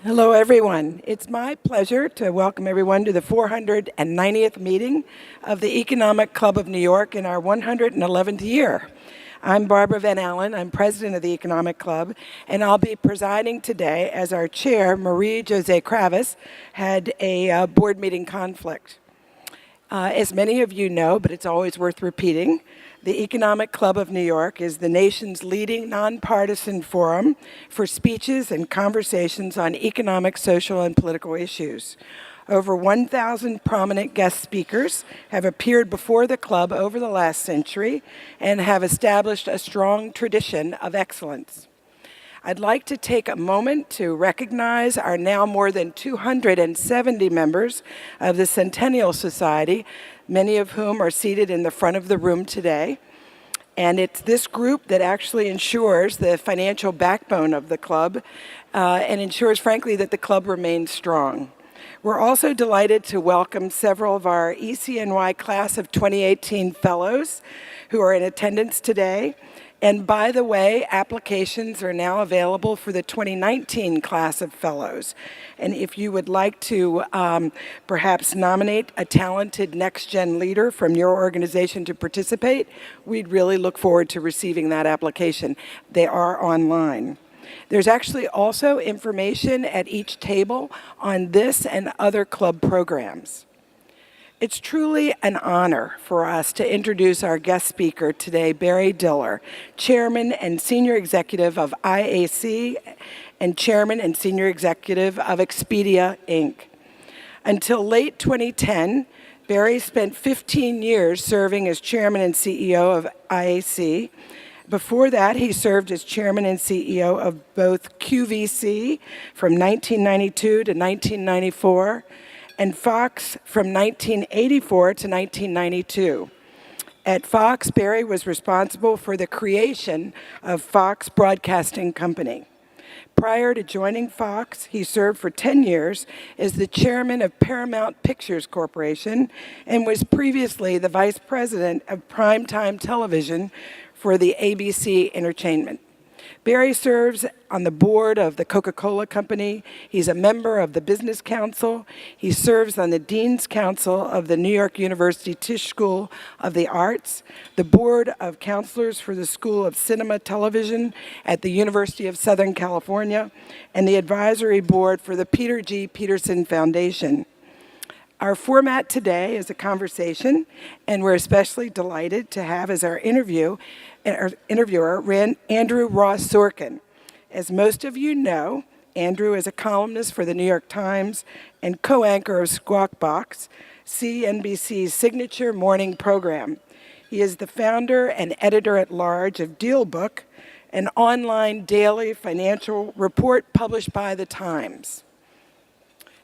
Hello, everyone. It's my pleasure to welcome everyone to the 490th meeting of the Economic Club of New York in our 111th year. I'm Barbara Van Allen. I'm president of the Economic Club, and I'll be presiding today as our chair, Marie Jose Kravis, had a board meeting conflict. As many of you know, but it's always worth repeating, the Economic Club of New York is the nation's leading nonpartisan forum for speeches and conversations on economic, social, and political issues. Over 1,000 prominent guest speakers have appeared before the club over the last century and have established a strong tradition of excellence. I'd like to take a moment to recognize our now more than 270 members of the Centennial Society, many of whom are seated in the front of the room today. And it's this group that actually ensures the financial backbone of the club and ensures, frankly, that the club remains strong. We're also delighted to welcome several of our ECNY class of 2018 fellows who are in attendance today. And by the way, applications are now available for the 2019 class of fellows. And if you would like to perhaps nominate a talented next-gen leader from your organization to participate, we'd really look forward to receiving that application. They are online. There's actually also information at each table on this and other club programs. It's truly an honor for us to introduce our guest speaker today, Barry Diller, Chairman and Senior Executive of IAC and Chairman and Senior Executive of Expedia, Inc. Until late 2010, Barry spent 15 years serving as Chairman and CEO of IAC. Before that, he served as Chairman and CEO of both QVC from 1992 to 1994, and Fox from 1984 to 1992. At Fox, Barry was responsible for the creation of Fox Broadcasting Company. Prior to joining Fox, he served for 10 years as the chairman of Paramount Pictures Corporation and was previously the vice president of primetime television for the ABC Entertainment. Barry serves on the board of the Coca-Cola Company. He's a member of the Business Council. He serves on the Dean's Council of the New York University Tisch School of the Arts, the board of counselors for the School of Cinema Television at the University of Southern California, and the advisory board for the Peter G. Peterson Foundation. Our format today is a conversation, and we're especially delighted to have as our interviewer Andrew Ross Sorkin. As most of you know, Andrew is a columnist for the New York Times and co-anchor of Squawk Box, CNBC's signature morning program. He is the founder and editor-at-large of DealBook, an online daily financial report published by the Times.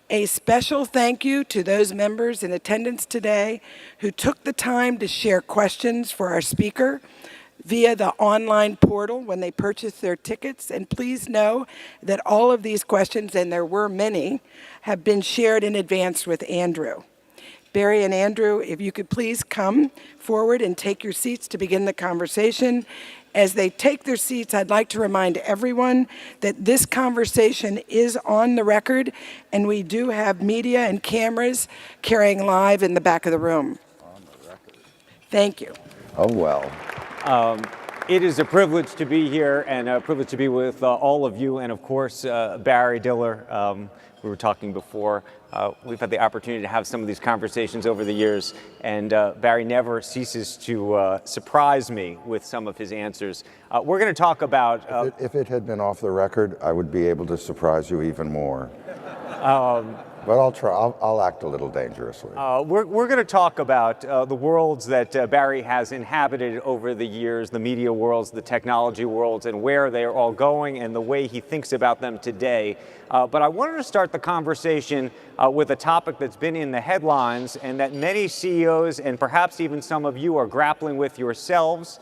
A special thank you to those members in attendance today who took the time to share questions for our speaker via the online portal when they purchased their tickets. And please know that all of these questions, and there were many, have been shared in advance with Andrew. Barry and Andrew, if you could please come forward and take your seats to begin the conversation. As they take their seats, I'd like to remind everyone that this conversation is on the record, and we do have media and cameras carrying live in the back of the room. On the record. Thank you. Oh, well. It is a privilege to be here and a privilege to be with all of you, and of course, Barry Diller. We were talking before. We've had the opportunity to have some of these conversations over the years, and Barry never ceases to surprise me with some of his answers. We're going to talk about... If it had been off the record, I would be able to surprise you even more. But I'll try. I'll act a little dangerously. We're going to talk about the worlds that Barry has inhabited over the years, the media worlds, the technology worlds, and where they are all going and the way he thinks about them today. But I wanted to start the conversation with a topic that's been in the headlines and that many CEOs and perhaps even some of you are grappling with yourselves,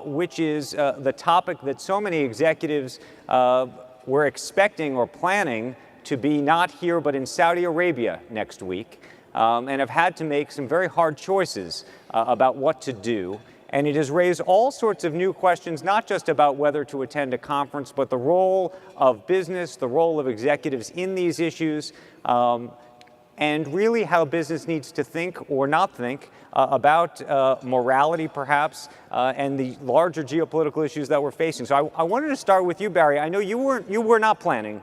which is the topic that so many executives were expecting or planning to be not here but in Saudi Arabia next week, and have had to make some very hard choices about what to do. And it has raised all sorts of new questions, not just about whether to attend a conference, but the role of business, the role of executives in these issues, and really how business needs to think or not think about morality, perhaps, and the larger geopolitical issues that we're facing. So I wanted to start with you, Barry. I know you were not planning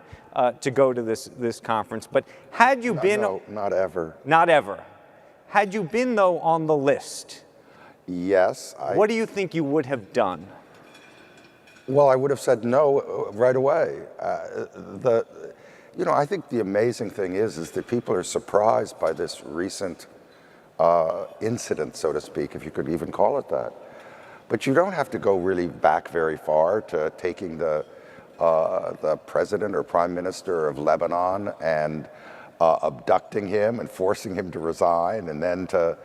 to go to this conference, but had you been... No, not ever. Not ever. Had you been, though, on the list... Yes. What do you think you would have done? Well, I would have said no right away. I think the amazing thing is that people are surprised by this recent incident, so to speak, if you could even call it that. But you don't have to go really back very far to taking the president or prime minister of Lebanon and abducting him and forcing him to resign, and then to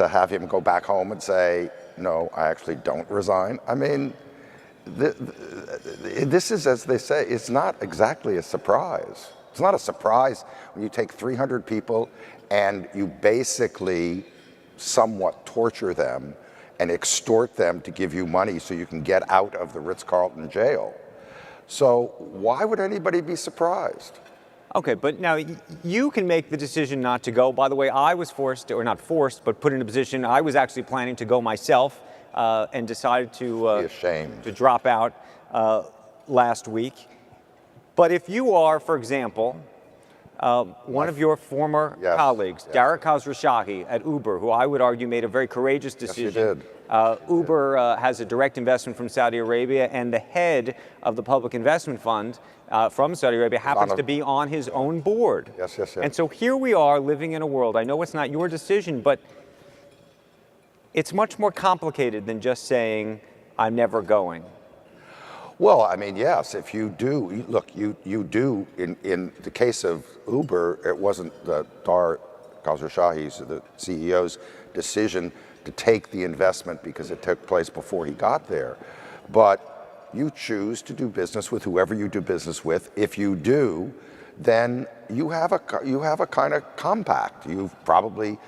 have him go back home and say, no, I actually don't resign. I mean, this is, as they say, it's not exactly a surprise. It's not a surprise when you take 300 people and you basically somewhat torture them and extort them to give you money so you can get out of the Ritz-Carlton jail. So why would anybody be surprised? Okay, but now you can make the decision not to go. By the way, I was forced, or not forced, but put in a position, I was actually planning to go myself and decided to drop out last week. But if you are, for example, one of your former colleagues, Dara Khosrowshahi at Uber, who I would argue made a very courageous decision. Yes, you did. Uber has a direct investment from Saudi Arabia, and the head of the Public Investment Fund from Saudi Arabia happens to be on his own board. Yes. And so here we are living in a world, I know it's not your decision, but it's much more complicated than just saying, I'm never going. Well, I mean, yes, if you do, look, you do, in the case of Uber, it wasn't the Dara Khosrowshahi's, the CEO's decision to take the investment because it took place before he got there. But you choose to do business with whoever you do business with. If you do, then you have a kind of compact. You probably,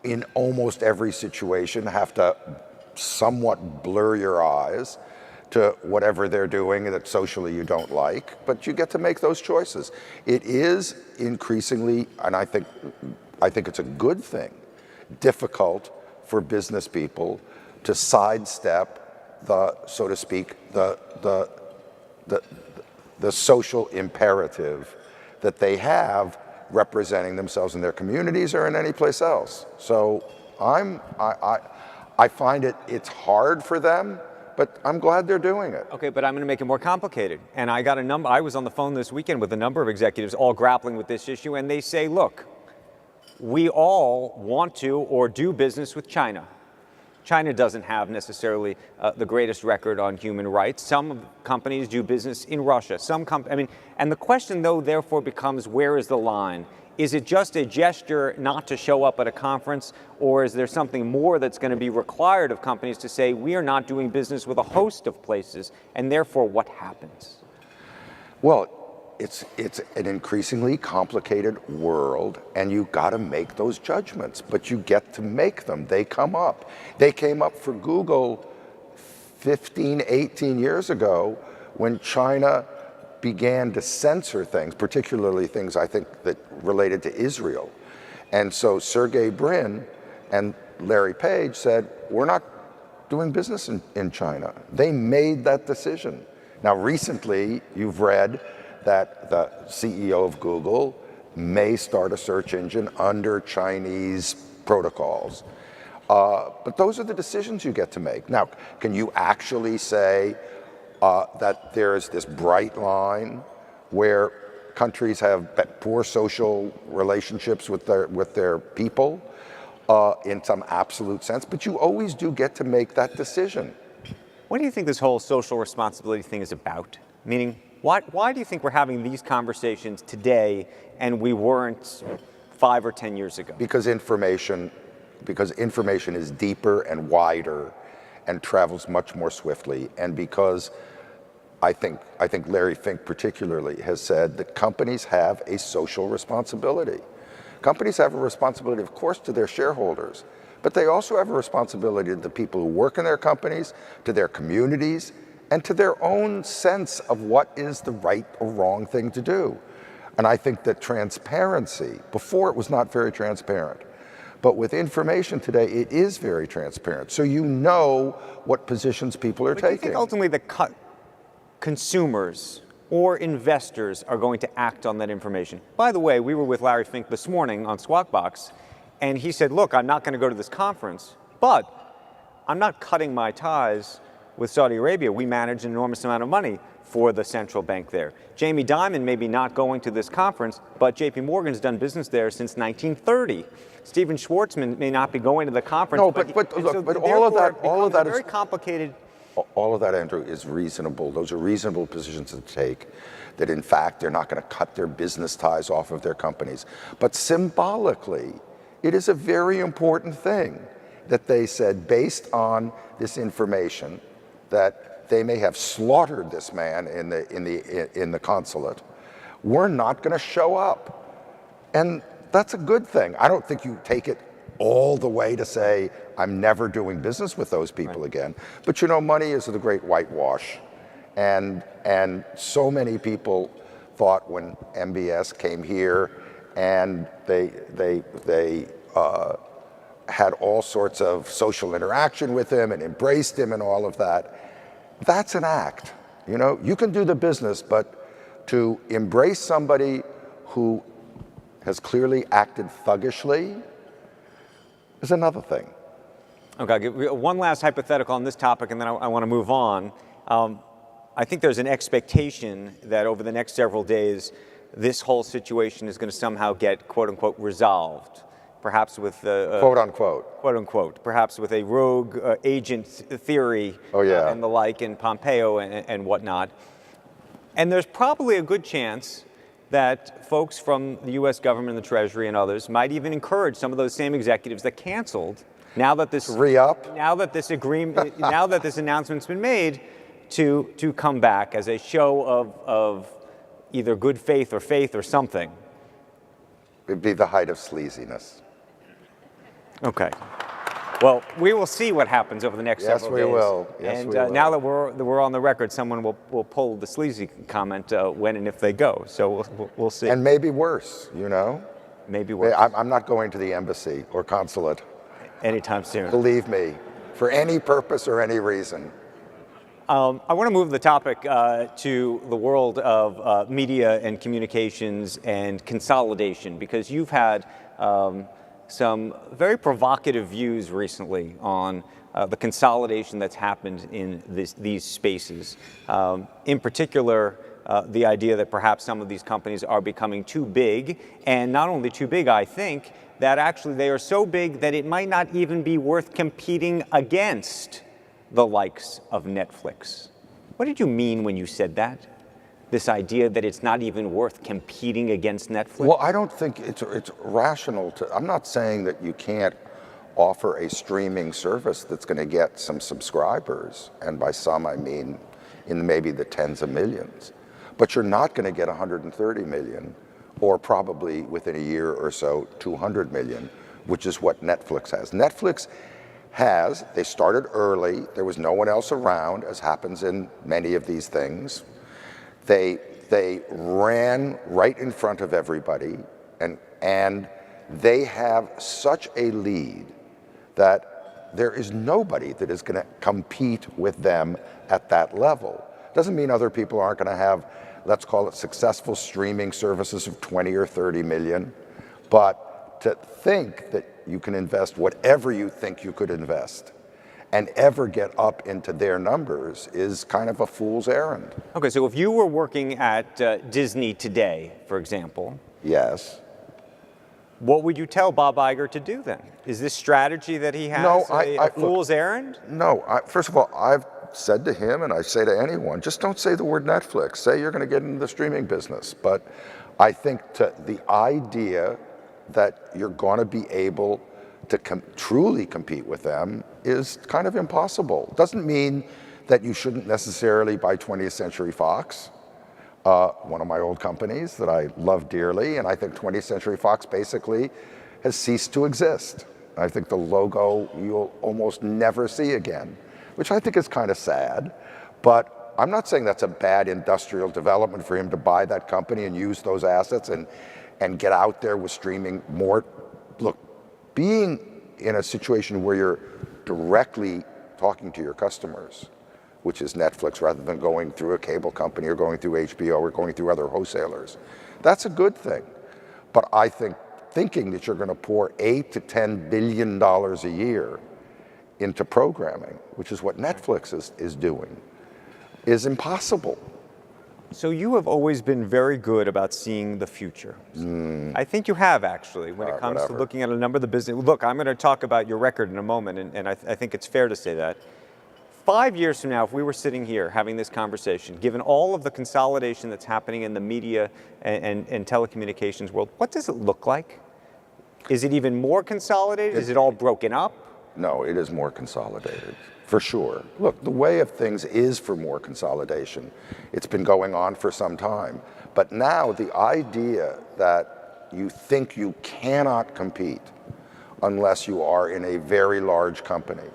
in almost every situation, have to somewhat blur your eyes to whatever they're doing that socially you don't like, but you get to make those choices. It is increasingly, and I think it's a good thing, difficult for business people to sidestep the, so to speak, the social imperative that they have representing themselves in their communities or in any place else. So I find it's hard for them, but I'm glad they're doing it. Okay, but I'm going to make it more complicated. And I was on the phone this weekend with a number of executives all grappling with this issue, and they say, look, we all want to or do business with China. China doesn't have necessarily the greatest record on human rights. Some companies do business in Russia. And the question, though, therefore becomes, where is the line? Is it just a gesture not to show up at a conference, or is there something more that's going to be required of companies to say, we are not doing business with a host of places, and therefore what happens? Well, it's an increasingly complicated world, and you got to make those judgments, but you get to make them. They come up. They came up for Google 15, 18 years ago when China began to censor things, particularly things I think that related to Israel. And so Sergey Brin and Larry Page said, we're not doing business in China. They made that decision. Now recently you've read that the CEO of Google may start a search engine under Chinese protocols. But those are the decisions you get to make. Now, can you actually say that there's this bright line where countries have poor social relationships with their people in some absolute sense? But you always do get to make that decision. What do you think this whole social responsibility thing is about? Meaning, why do you think we're having these conversations today and we weren't 5 or 10 years ago? Because information is deeper and wider and travels much more swiftly, and because I think Larry Fink particularly has said that companies have a social responsibility. Companies have a responsibility, of course, to their shareholders, But they also have a responsibility to the people who work in their companies, to their communities, and to their own sense of what is the right or wrong thing to do. And I think that transparency, before it was not very transparent, but with information today, it is very transparent. So you know what positions people are taking. Do you think ultimately the consumers or investors are going to act on that information? By the way, we were with Larry Fink this morning on Squawk Box, and he said, look, I'm not going to go to this conference, but I'm not cutting my ties with Saudi Arabia. We manage an enormous amount of money for the central bank there. Jamie Dimon may be not going to this conference, but JP Morgan's done business there since 1930. Stephen Schwartzman may not be going to the conference. No, but all of that is very complicated. All of that, Andrew, is reasonable. Those are reasonable positions to take, that in fact they're not going to cut their business ties off of their companies. But symbolically, it is a very important thing that they said, based on this information, that they may have slaughtered this man in the consulate. We're not going to show up. And that's a good thing. I don't think you take it all the way to say, I'm never doing business with those people again. But you know, money is the great whitewash. And so many people thought when MBS came here and they had all sorts of social interaction with him and embraced him and all of that. That's an act. You know, you can do the business, but to embrace somebody who has clearly acted thuggishly is another thing. Okay, I'll give one last hypothetical on this topic, and then I want to move on. I think there's an expectation that over the next several days, this whole situation is going to somehow get, quote unquote, resolved. Perhaps with quote unquote, perhaps with a rogue agent theory and the like, in Pompeo and whatnot. And there's probably a good chance that folks from the U.S. government and the Treasury and others might even encourage some of those same executives that canceled, now that this now that this agreement, now that this announcement's been made, to come back as a show of either good faith or something. It'd be the height of sleaziness. Okay. Well, we will see what happens over the next several days. Yes, we will. Yes, we will. Now that we're on the record, someone will pull the sleazy comment when and if they go. So we'll see. And maybe worse, you know? Maybe worse. I'm not going to the embassy or consulate. Anytime soon. Believe me, for any purpose or any reason. I want to move the topic to the world of media and communications and consolidation, because you've had some very provocative views recently on the consolidation that's happened in these spaces. In particular, the idea that perhaps some of these companies are becoming too big, and not only too big, I think, that actually they are so big that it might not even be worth competing against the likes of Netflix. What did you mean when you said that? This idea that it's not even worth competing against Netflix? Well, I don't think it's rational to, I'm not saying that you can't offer a streaming service that's going to get some subscribers, and by some I mean in maybe the tens of millions, but you're not going to get 130 million, or probably within a year or so 200 million, which is what Netflix has. Netflix has, they started early, there was no one else around, as happens in many of these things. They ran right in front of everybody, and they have such a lead that there is nobody that is going to compete with them at that level. Doesn't mean other people aren't going to have, let's call it, successful streaming services of 20 or 30 million, but to think that you can invest whatever you think you could invest and ever get up into their numbers is kind of a fool's errand. Okay, so if you were working at Disney today, for example. Yes. What would you tell Bob Iger to do then? Is this strategy that he has a fool's errand? No, first of all, I've said to him, and I say to anyone, just don't say the word Netflix. Say you're going to get into the streaming business. But I think the idea that you're going to be able to truly compete with them is kind of impossible. Doesn't mean that you shouldn't necessarily buy 20th Century Fox, one of my old companies that I love dearly, and I think 20th Century Fox basically has ceased to exist. I think the logo you'll almost never see again, which I think is kind of sad. But I'm not saying that's a bad industrial development for him to buy that company and use those assets and get out there with streaming more. Look, being in a situation where you're directly talking to your customers, which is Netflix, rather than going through a cable company or going through HBO or going through other wholesalers, that's a good thing. But I think thinking that you're going to pour $8 to $10 billion a year into programming, which is what Netflix is doing, is impossible. So you have always been very good about seeing the future. I think you have, actually, when it comes to looking at a number of the business. Look, I'm going to talk about your record in a moment, and I think it's fair to say that. 5 years from now, if we were sitting here having this conversation, given all of the consolidation that's happening in the media and telecommunications world, what does it look like? Is it even more consolidated? Is it all broken up? No, it is more consolidated, for sure. Look, the way of things is for more consolidation. It's been going on for some time. But now the idea that you think you cannot compete unless you are in a very large company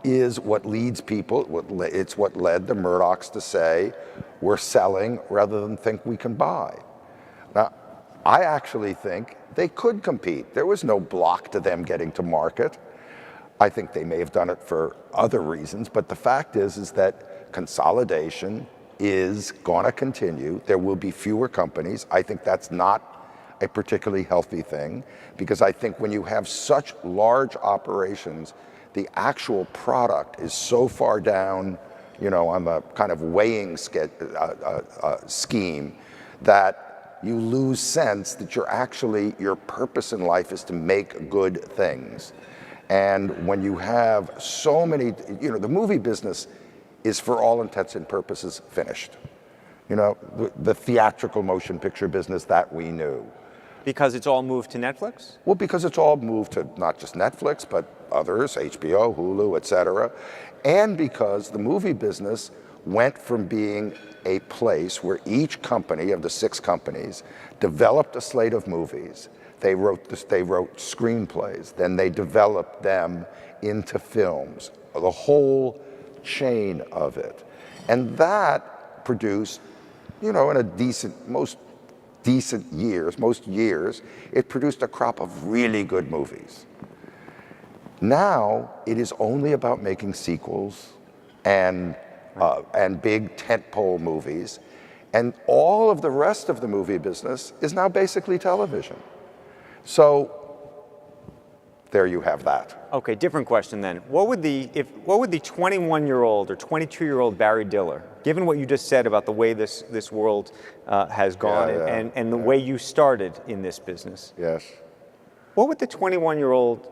is what leads people, it's what led the Murdochs to say, we're selling rather than think we can buy. Now, I actually think they could compete. There was no block to them getting to market. I think they may have done it for other reasons, but the fact is that consolidation is going to continue. There will be fewer companies. I think that's not a particularly healthy thing, because I think when you have such large operations, the actual product is so far down, on the kind of weighing scheme that you lose sense that your purpose in life is to make good things. And when you have so many, the movie business is for all intents and purposes finished. The theatrical motion picture business that we knew. Because it's all moved to Netflix? Well, because it's all moved to not just Netflix, but others, HBO, Hulu, et cetera. And because the movie business went from being a place where each company of the 6 companies developed a slate of movies. They wrote screenplays, then they developed them into films, the whole chain of it. And that produced, in most years, it produced a crop of really good movies. Now, it is only about making sequels and big tentpole movies, and all of the rest of the movie business is now basically television. So there you have that. Okay, different question then. What would the 21-year-old or 22-year-old Barry Diller, given what you just said about the way this world has gone and the way you started in this business? Yes. What would the 21-year-old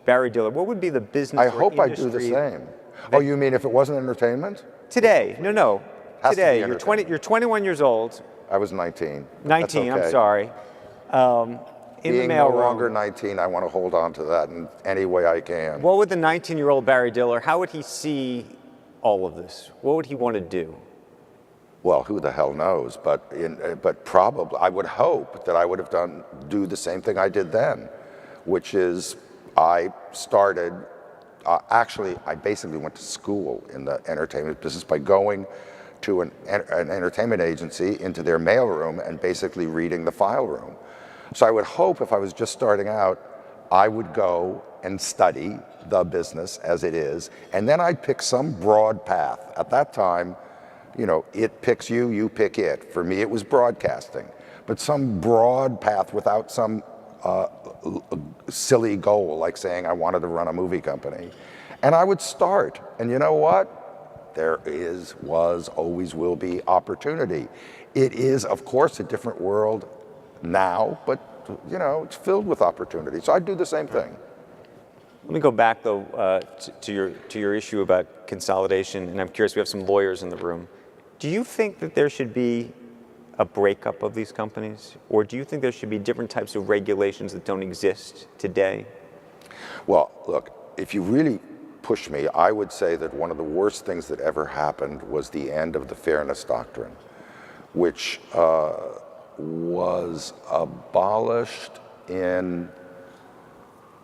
Barry Diller, what would be the business I or hope I do the same. Oh, you mean if it wasn't entertainment? Today, no. Has Today, to be you're 21 years old. I was 19. 19, okay. I'm sorry. Being no longer 19, I want to hold on to that in any way I can. What would the 19-year-old Barry Diller, how would he see all of this? What would he want to do? Well, who the hell knows? But probably, I would hope that I would have do the same thing I did then, which is I started. Actually, I basically went to school in the entertainment business by going to an entertainment agency into their mailroom and basically reading the file room. So I would hope if I was just starting out, I would go and study the business as it is, and then I'd pick some broad path. At that time, it picks you, you pick it. For me, it was broadcasting, but some broad path without some silly goal, like saying I wanted to run a movie company. And I would start, and you know what? There was, always will be opportunity. It is, of course, a different world now, but it's filled with opportunity. So I'd do the same thing. Let me go back though to your issue about consolidation, and I'm curious. We have some lawyers in the room. Do you think that there should be a breakup of these companies, or do you think there should be different types of regulations that don't exist today? Well, look, if you really push me, I would say that one of the worst things that ever happened was the end of the fairness doctrine, which was abolished in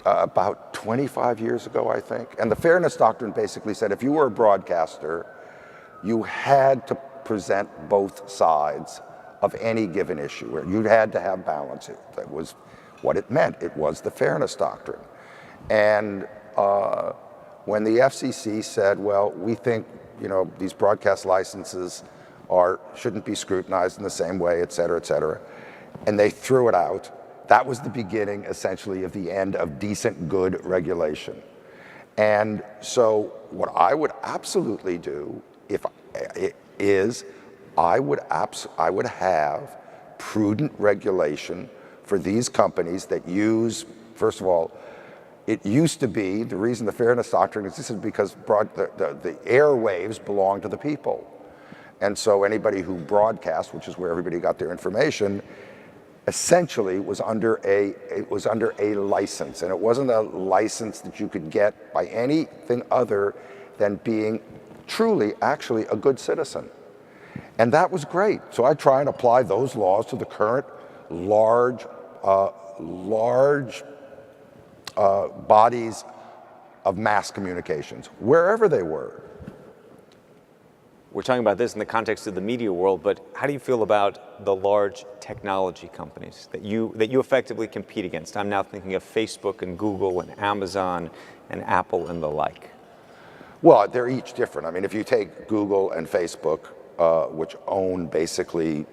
about 25 years ago, I think. And the fairness doctrine basically said if you were a broadcaster, you had to present both sides of any given issue, or you had to have balance. That was what it meant. It was the fairness doctrine. And when the FCC said, well, we think these broadcast licenses shouldn't be scrutinized in the same way, et cetera, and they threw it out, that was the beginning, essentially, of the end of decent, good regulation. And so what I would absolutely do is I would have prudent regulation for these companies that use, first of all, it used to be, the reason the fairness doctrine existed because the airwaves belong to the people. And so anybody who broadcast, which is where everybody got their information, essentially was under a license. And it wasn't a license that you could get by anything other than being truly, actually a good citizen. And that was great. So I try and apply those laws to the current large bodies of mass communications, wherever they were. We're talking about this in the context of the media world, but how do you feel about the large technology companies that you effectively compete against? I'm now thinking of Facebook and Google and Amazon and Apple and the like. Well, they're each different. I mean, if you take Google and Facebook, which own basically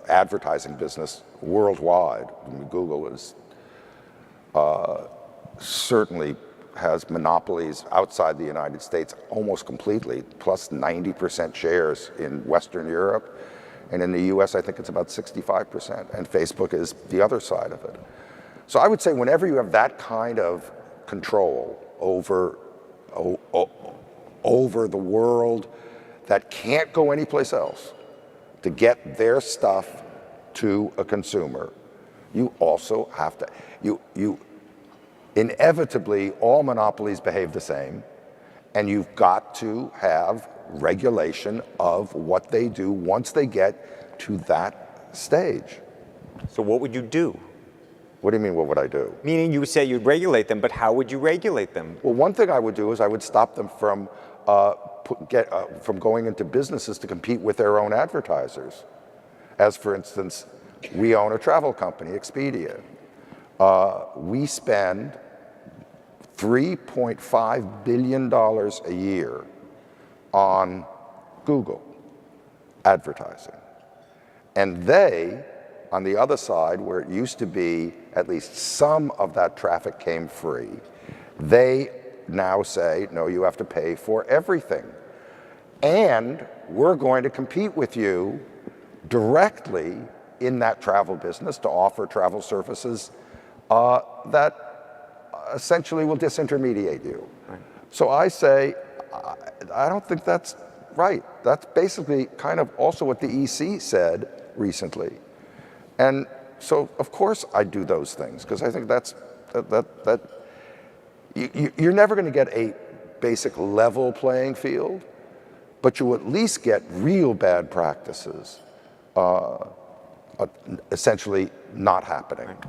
advertising business worldwide, I mean, Google is certainly has monopolies outside the United States almost completely, plus 90% shares in Western Europe. And in the US, I think it's about 65%. And Facebook is the other side of it. So I would say whenever you have that kind of control over the world that can't go anyplace else to get their stuff to a consumer, you also have to, inevitably, all monopolies behave the same, and you've got to have regulation of what they do once they get to that stage. So what would you do? What do you mean, what would I do? Meaning you would say you'd regulate them, but how would you regulate them? Well, one thing I would do is I would stop them from going into businesses to compete with their own advertisers. As for instance, we own a travel company, Expedia. We spend $3.5 billion a year on Google advertising. And they, on the other side, where it used to be at least some of that traffic came free, they now say, no, you have to pay for everything. And we're going to compete with you directly in that travel business to offer travel services that essentially will disintermediate you. Right. So I say, I don't think that's right. That's basically kind of also what the EC said recently. And so, of course, I do those things, because I think you're never going to get a basic level playing field, but you at least get real bad practices essentially not happening. Right.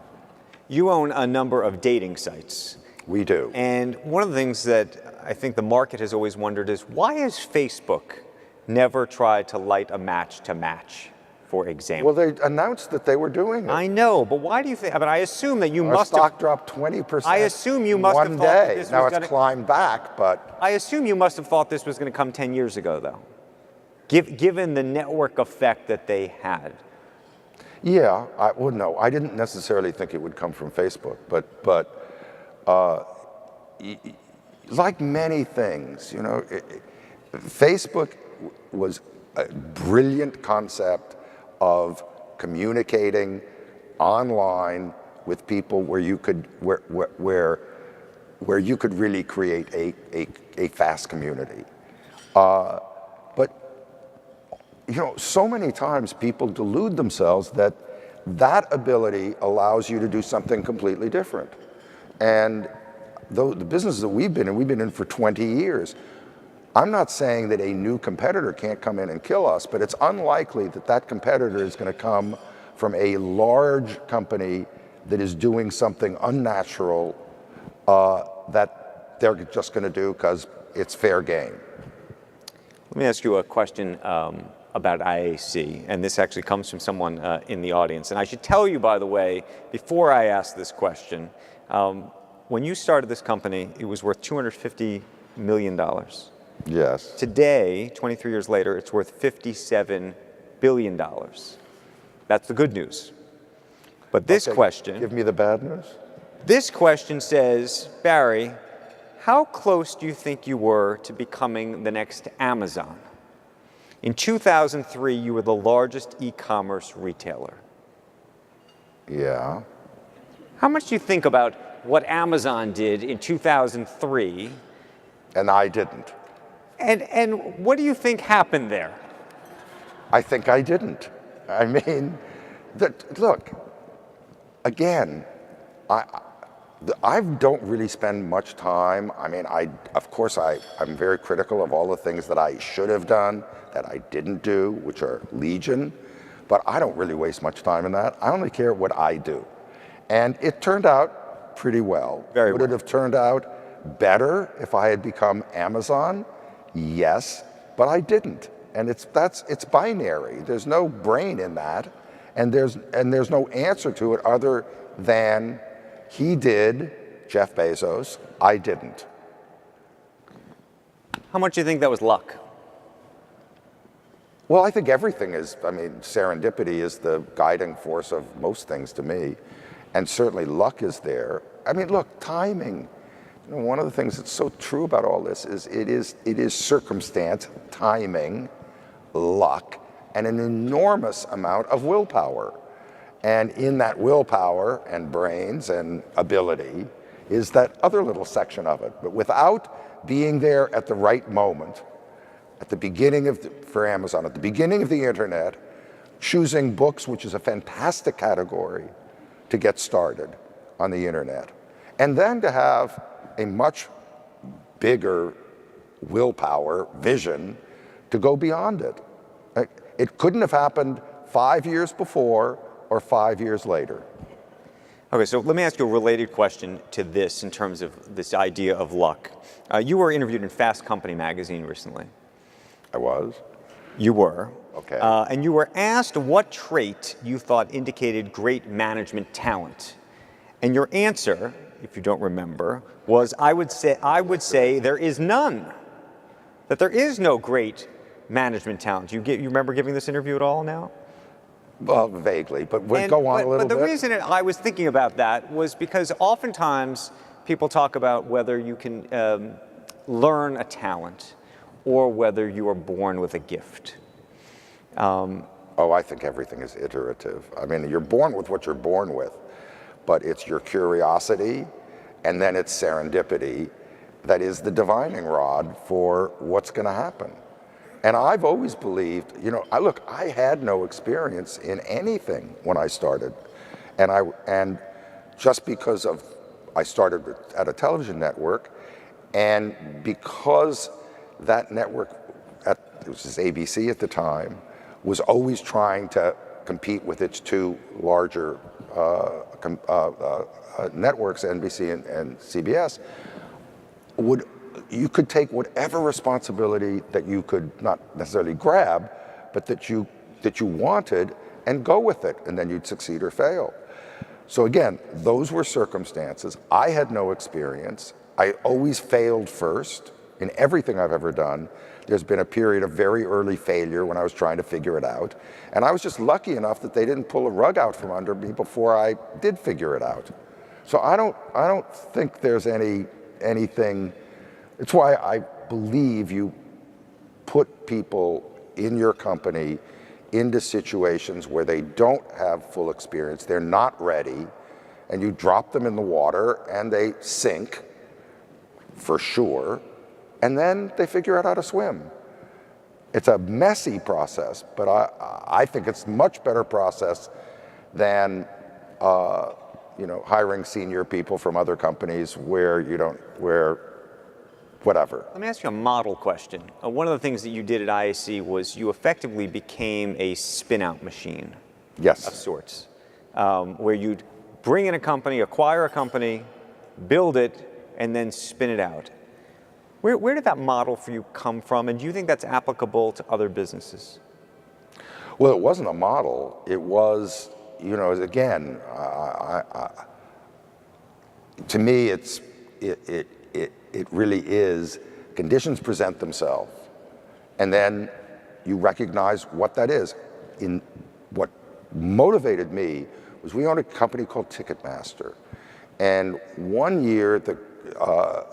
You own a number of dating sites. We do. And one of the things that I think the market has always wondered is, why has Facebook never tried to light a match to match, for example? Well, they announced that they were doing it. I know, but why do you think? I mean, I assume that you Our must have. stock dropped 20%. I assume you must have one thought that day. this Now was it's climbed back, but I assume you must have thought this was going to come 10 years ago, though, given the network effect that they had. Yeah, well, no, I didn't necessarily think it would come from Facebook, but like many things, Facebook was a brilliant concept of communicating online with people where you could really create a fast community. But so many times people delude themselves that ability allows you to do something completely different. And the businesses that we've been in for 20 years, I'm not saying that a new competitor can't come in and kill us, but it's unlikely that that competitor is going to come from a large company that is doing something unnatural that they're just going to do because it's fair game. Let me ask you a question about IAC, and this actually comes from someone in the audience. And I should tell you, by the way, before I ask this question, when you started this company, it was worth $250 million. Yes. Today, 23 years later, it's worth $57 billion. That's the good news. But this question... Give me the bad news. This question says, Barry, how close do you think you were to becoming the next Amazon? In 2003, you were the largest e-commerce retailer. Yeah. How much do you think about what Amazon did in 2003? And I didn't. And what do you think happened there? I think I didn't. I mean, look, again, I don't really spend much time. I mean, of course, I'm very critical of all the things that I should have done, that I didn't do, which are legion, but I don't really waste much time in that. I only care what I do. And it turned out pretty well. Very Would well. it have turned out better if I had become Amazon? Yes, but I didn't. And it's binary. There's no brain in that, and there's no answer to it other than he did, Jeff Bezos, I didn't. How much do you think that was luck? Well, I think everything is, I mean, serendipity is the guiding force of most things to me. And certainly luck is there. I mean, look, timing. You know, one of the things that's so true about all this is it is circumstance, timing, luck, and an enormous amount of willpower. And in that willpower and brains and ability is that other little section of it. But without being there at the right moment, at the beginning for Amazon, at the beginning of the internet, choosing books, which is a fantastic category to get started on the internet, and then to have a much bigger willpower, vision, to go beyond it. It couldn't have happened 5 years before or 5 years later. Okay, so let me ask you a related question to this in terms of this idea of luck. You were interviewed in Fast Company magazine recently. I was. You were. Okay. And you were asked what trait you thought indicated great management talent. And your answer, if you don't remember, was I would say there is none. That there is no great management talent. You remember giving this interview at all now? Well, vaguely, but go on a little bit. But the reason I was thinking about that was because oftentimes people talk about whether you can learn a talent or whether you are born with a gift. Oh, I think everything is iterative. I mean, you're born with what you're born with, but it's your curiosity and then it's serendipity that is the divining rod for what's going to happen. And I've always believed, you know, I had no experience in anything when I started. And just because I started at a television network, and because that network, it was ABC at the time, was always trying to compete with its two larger networks, NBC and CBS, you could take whatever responsibility that you could not necessarily grab, but that you wanted and go with it, and then you'd succeed or fail. So again, those were circumstances. I had no experience. I always failed first in everything I've ever done. There's been a period of very early failure when I was trying to figure it out. And I was just lucky enough that they didn't pull a rug out from under me before I did figure it out. So I don't think there's anything. It's why I believe you put people in your company into situations where they don't have full experience, they're not ready, and you drop them in the water and they sink, for sure, and then they figure out how to swim. It's a messy process, but I think it's a much better process than hiring senior people from other companies where whatever. Let me ask you a model question. One of the things that you did at IAC was you effectively became a spin-out machine. Yes. Of sorts, where you'd bring in a company, acquire a company, build it, and then spin it out. Where did that model for you come from, and do you think that's applicable to other businesses? Well, it wasn't a model. It was, again, to me, it really is conditions present themselves, and then you recognize what that is. What motivated me was we owned a company called Ticketmaster, and one year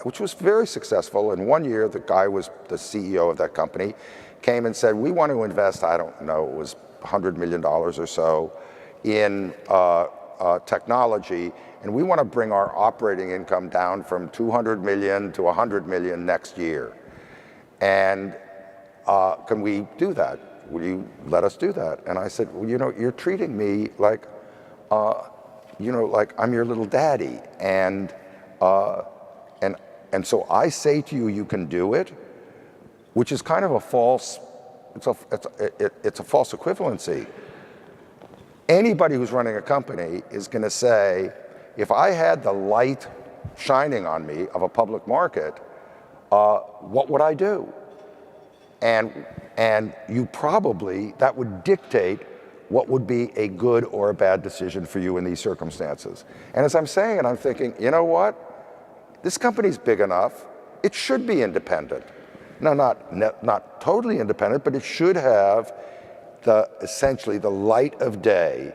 which was very successful. And one year, the guy was the CEO of that company, came and said, we want to invest, I don't know, it was $100 million or so in technology, and we want to bring our operating income down from 200 million to 100 million next year. And can we do that? Will you let us do that? And I said, well, you're treating me like, like I'm your little daddy. And so I say to you, you can do it, which is kind of a false, it's a false equivalency. Anybody who's running a company is going to say, if I had the light shining on me of a public market, what would I do? And you probably, that would dictate what would be a good or a bad decision for you in these circumstances. And as I'm saying it, I'm thinking, you know what? This company's big enough, it should be independent. No, not totally independent, but it should have essentially the light of day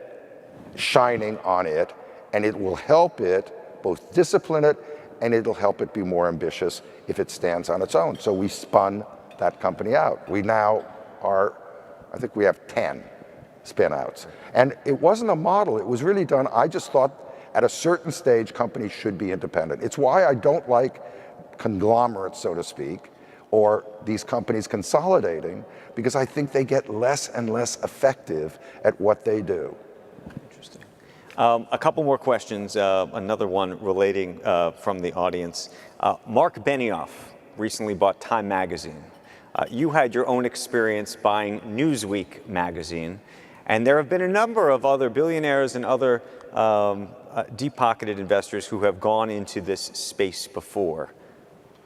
shining on it, and it will help it both discipline it, and it'll help it be more ambitious if it stands on its own. So we spun that company out. We now are, I think we have 10 spin-outs. And it wasn't a model, it was really done, I just thought at a certain stage, companies should be independent. It's why I don't like conglomerates, so to speak, or these companies consolidating, because I think they get less and less effective at what they do. Interesting. A couple more questions, another one relating from the audience. Mark Benioff recently bought Time magazine. You had your own experience buying Newsweek magazine, and there have been a number of other billionaires and other deep-pocketed investors who have gone into this space before.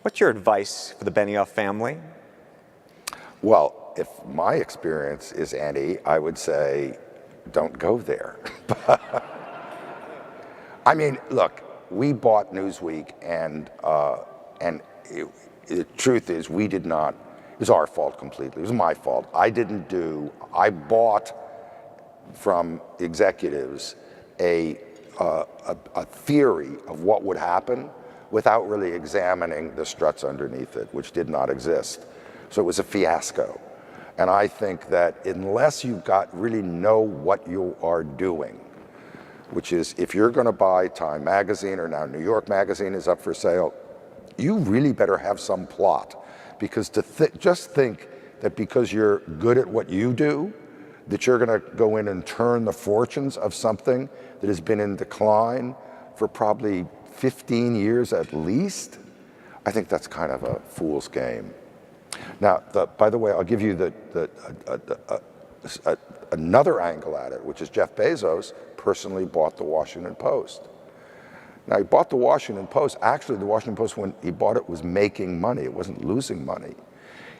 What's your advice for the Benioff family? Well, if my experience is any, I would say, don't go there. I mean, look, we bought Newsweek, and the truth is, we did not. It was our fault completely. It was my fault. I bought from executives a theory of what would happen without really examining the struts underneath it, which did not exist. So it was a fiasco. And I think that unless you really know what you are doing, which is if you're going to buy Time magazine, or now New York magazine is up for sale, you really better have some plot. Because just think that because you're good at what you do, that you're going to go in and turn the fortunes of something that has been in decline for probably 15 years at least, I think that's kind of a fool's game. Now, by the way, I'll give you another angle at it, which is Jeff Bezos personally bought the Washington Post. Now, he bought the Washington Post. Actually, the Washington Post, when he bought it, was making money. It wasn't losing money.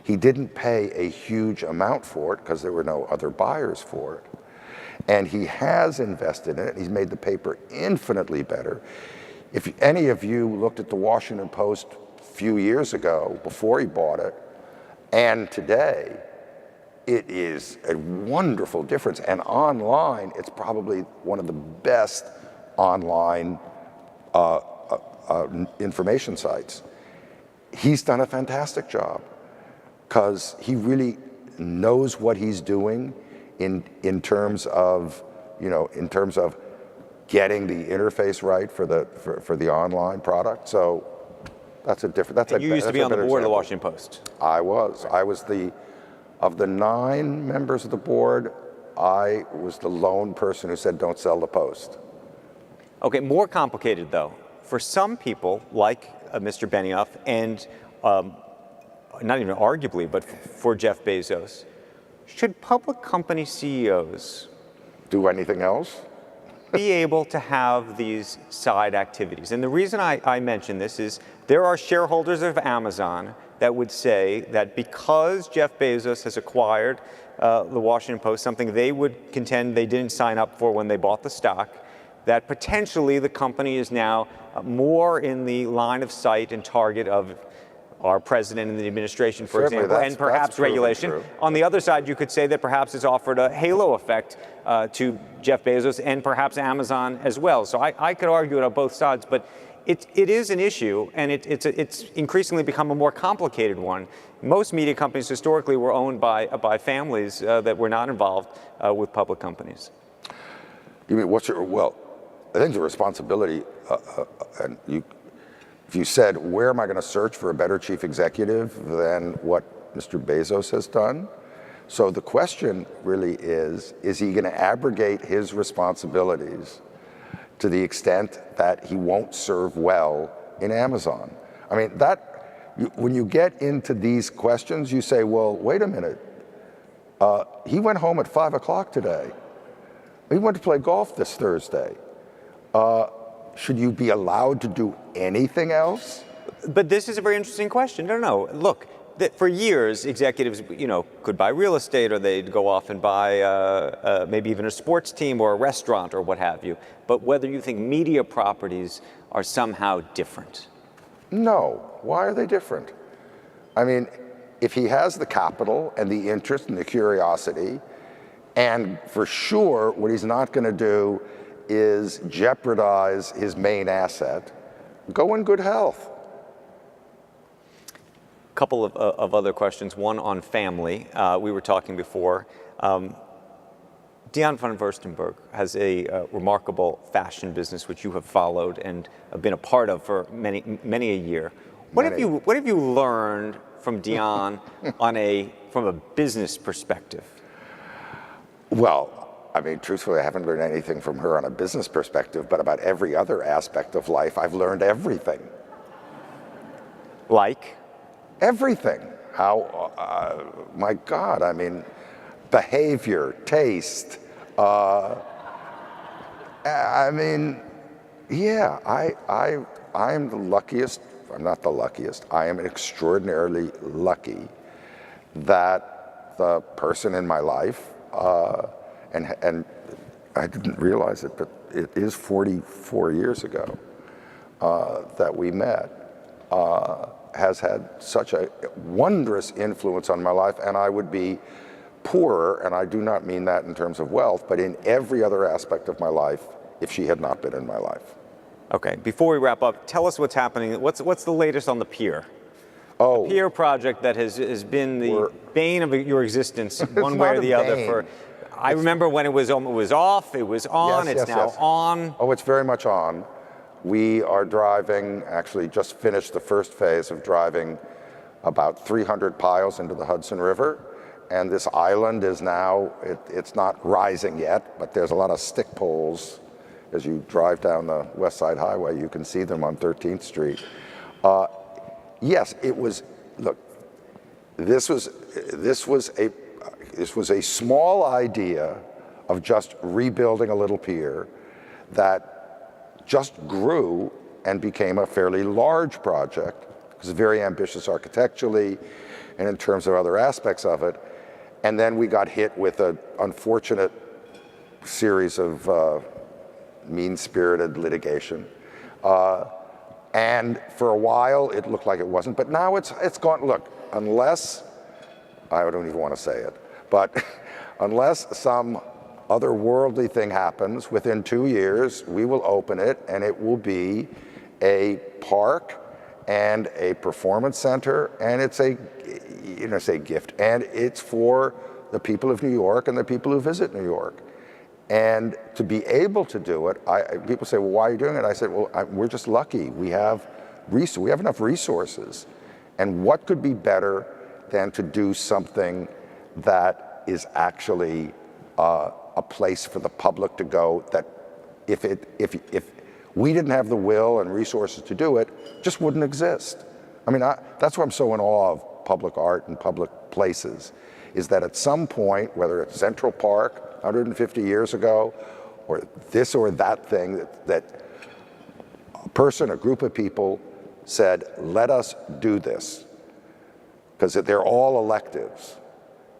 He didn't pay a huge amount for it because there were no other buyers for it. And he has invested in it. He's made the paper infinitely better. If any of you looked at the Washington Post a few years ago, before he bought it, and today, it is a wonderful difference. And online, it's probably one of the best online information sites. He's done a fantastic job because he really knows what he's doing in terms of getting the interface right for the online product. So that's a different. You used to be on the board of the Washington Post. I was. Of the 9 members of the board, I was the lone person who said, don't sell the Post. Okay, more complicated though. For some people, like Mr. Benioff, and not even arguably, but for Jeff Bezos, should public company CEOs do anything else? be able to have these side activities. And the reason I mention this is there are shareholders of Amazon that would say that because Jeff Bezos has acquired the Washington Post, something they would contend they didn't sign up for when they bought the stock, that potentially the company is now more in the line of sight and target of our president and the administration, for Certainly, example, and perhaps regulation. True. On the other side, you could say that perhaps it's offered a halo effect to Jeff Bezos and perhaps Amazon as well. So I could argue it on both sides, but it is an issue, and it's increasingly become a more complicated one. Most media companies historically were owned by families that were not involved with public companies. You mean, well, I think the responsibility, and if you said, where am I going to search for a better chief executive than what Mr. Bezos has done? So the question really is he going to abrogate his responsibilities to the extent that he won't serve well in Amazon? I mean, when you get into these questions, you say, well, wait a minute. He went home at 5 o'clock today. He went to play golf this Thursday. Should you be allowed to do anything else? But this is a very interesting question. No. Look, for years, executives, could buy real estate, or they'd go off and buy maybe even a sports team or a restaurant or what have you. But whether you think media properties are somehow different. No. Why are they different? I mean, if he has the capital and the interest and the curiosity, and for sure what he's not going to do is jeopardize his main asset, go in good health. A couple of other questions, one on family. We were talking before. Dion van Furstenberg has a remarkable fashion business which you have followed and have been a part of for many a year. What have you learned from Dion from a business perspective? Well, I mean, truthfully, I haven't learned anything from her on a business perspective, but about every other aspect of life, I've learned everything. Like? Everything. How, my God, I mean, behavior, taste. I mean, yeah, I'm the luckiest. I'm not the luckiest. I am extraordinarily lucky that the person in my life, and I didn't realize it, but it is 44 years ago that we met, has had such a wondrous influence on my life, and I would be poorer, and I do not mean that in terms of wealth, but in every other aspect of my life if she had not been in my life. Okay, before we wrap up, tell us what's happening. What's the latest on the pier? Oh, the pier project that has been the bane of your existence, one way or the other. I remember when it was off, it was on, yes, it's now on. Oh, it's very much on. We are driving, actually just finished the first phase of driving about 300 piles into the Hudson River. And this island is now, it's not rising yet, but there's a lot of stick poles. As you drive down the West Side Highway, you can see them on 13th Street. Yes, it was, look, this was a small idea of just rebuilding a little pier that just grew and became a fairly large project. It was very ambitious architecturally and in terms of other aspects of it. And then we got hit with an unfortunate series of mean-spirited litigation. And for a while, it looked like it wasn't, but now it's gone. Look, unless, I don't even want to say it, but unless some otherworldly thing happens, within 2 years, we will open it, and it will be a park and a performance center, and it's a, say gift, and it's for the people of New York and the people who visit New York. And to be able to do it, people say, well, why are you doing it? I said, well, we're just lucky. We have enough resources. And what could be better than to do something that is actually a place for the public to go, that if we didn't have the will and resources to do it, just wouldn't exist. I mean, that's why I'm so in awe of public art and public places, is that at some point, whether it's Central Park 150 years ago, or this or that thing that a person, a group of people said, let us do this, because they're all electives.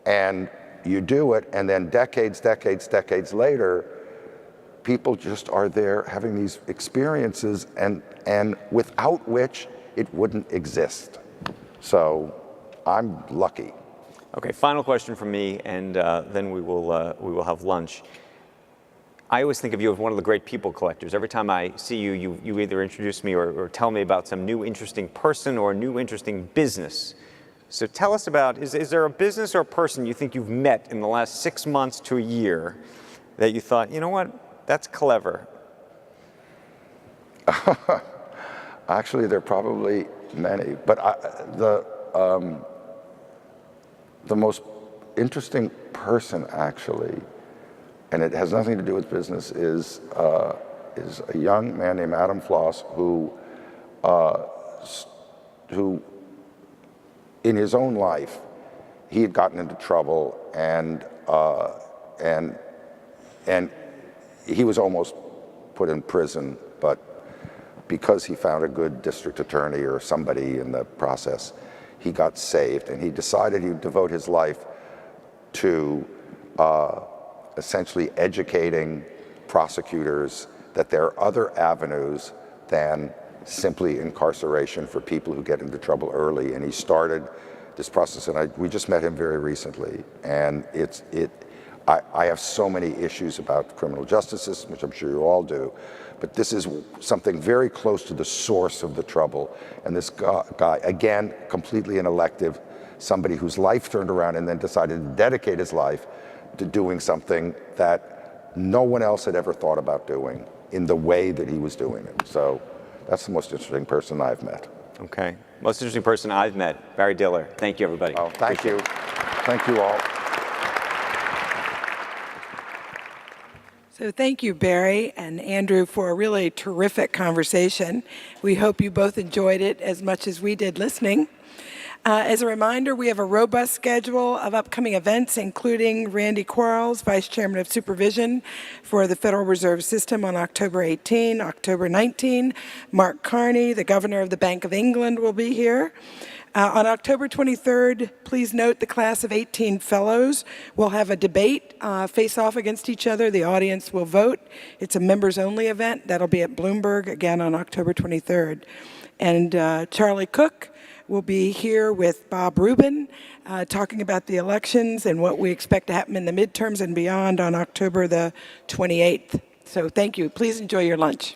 And you do it, and then decades later, people just are there having these experiences, and without which it wouldn't exist. So I'm lucky. Okay, final question from me, and then we will have lunch. I always think of you as one of the great people collectors. Every time I see you, you either introduce me or tell me about some new interesting person or new interesting business. So tell us about, is there a business or a person you think you've met in the last 6 months to a year that you thought, you know what, that's clever? Actually, there are probably many, but the most interesting person, actually, and it has nothing to do with business, is a young man named Adam Floss who in his own life, he had gotten into trouble, and he was almost put in prison, but because he found a good district attorney or somebody in the process, he got saved, and he decided he would devote his life to essentially educating prosecutors that there are other avenues than simply incarceration for people who get into trouble early. And he started this process, and we just met him very recently. And I have so many issues about the criminal justice system, which I'm sure you all do, but this is something very close to the source of the trouble. And this guy, again, completely an elective, somebody whose life turned around and then decided to dedicate his life to doing something that no one else had ever thought about doing in the way that he was doing it. So that's the most interesting person I've met. Okay. Most interesting person I've met, Barry Diller. Thank you, everybody. Oh, thank you. Thank you all. So thank you, Barry and Andrew, for a really terrific conversation. We hope you both enjoyed it as much as we did listening. As a reminder, we have a robust schedule of upcoming events, including Randy Quarles, Vice Chairman of Supervision for the Federal Reserve System, on October 18, October 19. Mark Carney, the Governor of the Bank of England, will be here. On October 23rd, please note the class of 18 fellows will have a debate, face off against each other. The audience will vote. It's a members-only event. That'll be at Bloomberg, again on October 23rd. And Charlie Cook will be here with Bob Rubin, talking about the elections and what we expect to happen in the midterms and beyond on October the 28th. So thank you. Please enjoy your lunch.